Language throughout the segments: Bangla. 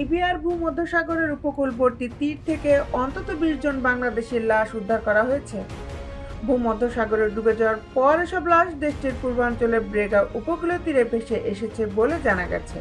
লিবিয়ার ভূমধ্যসাগরের উপকূলবর্তী তীর থেকে অন্তত 20 জন বাংলাদেশের লাশ উদ্ধার করা হয়েছে। ভূমধ্যসাগরে ডুবে যাওয়ার পর এসব লাশ দেশটির পূর্বাঞ্চলের ব্রেগা উপকূলীয় তীরে ভেসে এসেছে বলে জানা গেছে।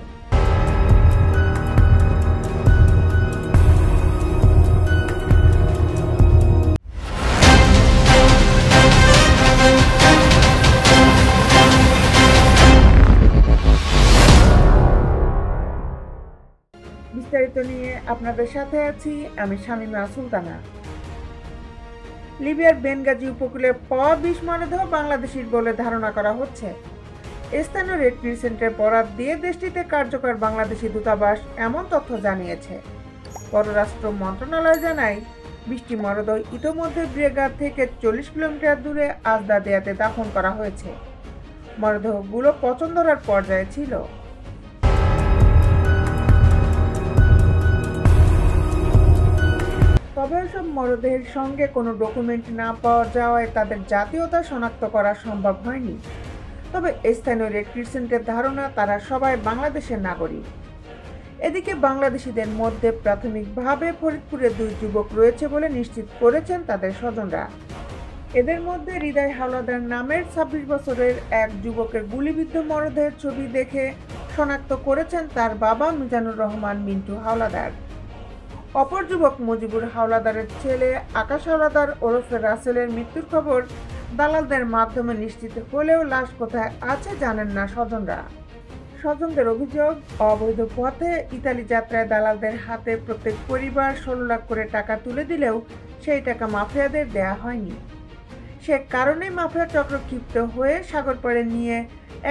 বিস্তারিত নিয়ে আপনাদের সাথে আছি আমি শামীমা সুলতানা। লিবিয়ার বেনগাজি উপকূলে পাওয়া 20 মরদেহ বাংলাদেশির বলে ধারণা করা হচ্ছে। স্থানীয় রেড ক্রিসেন্টের বরাত দিয়ে দেশটিতে কার্যকর বাংলাদেশি দূতাবাস এমন তথ্য জানিয়েছে। পররাষ্ট্র মন্ত্রণালয় জানায় 20টি মরদেহ ইতোমধ্যে ব্রেগা থেকে 40 কিলোমিটার দূরে আজদাদিয়াতে দাফন করা হয়েছে। মরদেহগুলো পচন ধরার পর্যায়ে ছিল। তবে এসব মরদেহের সঙ্গে কোনো ডকুমেন্ট না পাওয়া যাওয়ায় তাদের জাতীয়তা শনাক্ত করা সম্ভব হয়নি। তবে স্থানীয় রেড ক্রিসেন্টের ধারণা তারা সবাই বাংলাদেশের নাগরিক। এদিকে বাংলাদেশিদের মধ্যে প্রাথমিকভাবে ফরিদপুরে 2 যুবক রয়েছে বলে নিশ্চিত করেছেন তাদের স্বজনরা। এদের মধ্যে হৃদয় হাওলাদার নামের 26 বছরের এক যুবকের গুলিবিদ্ধ মরদেহের ছবি দেখে শনাক্ত করেছেন তার বাবা মিজানুর রহমান মিন্টু হাওলাদার। অপর যুবক মুজিবুর হাওলাদারের ছেলে আকাশ হাওলাদার ওরফে রাসেলের মৃত্যুর খবর দালালদের মাধ্যমে নিশ্চিত হলেও লাশ কোথায় আছে জানেন না স্বজনরা। স্বজনদের অভিযোগ, অবৈধ পথে ইতালি যাত্রায় দালালদের হাতে প্রত্যেক পরিবার 16 লাখ করে টাকা তুলে দিলেও সেই টাকা মাফিয়াদের দেয়া হয়নি। সে কারণেই মাফিয়া চক্র ক্ষিপ্ত হয়ে সাগর পাড়ে নিয়ে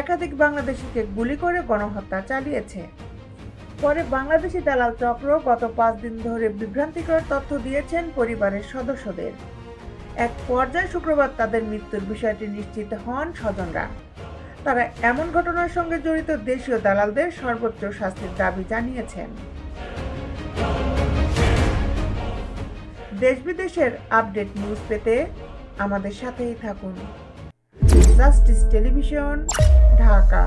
একাধিক বাংলাদেশিকে গুলি করে গণহত্যা চালিয়েছে। পরে বাংলাদেশি দালাল চক্র গত 5 দিন ধরে বিভ্রান্তিকর তথ্য দিয়েছেন পরিবারের সদস্যদের। এক পর্যায়ে শুক্রবার তাদের মৃত্যুর বিষয়টি নিশ্চিত হন স্বজনরা। তারা এমন ঘটনার সঙ্গে জড়িত দেশীয় দালালদের সর্বোচ্চ শাস্তির দাবি জানিয়েছেন। দেশ বিদেশের আপডেট নিউজ পেতে আমাদের সাথেই থাকুন। Justice television, Dhaka.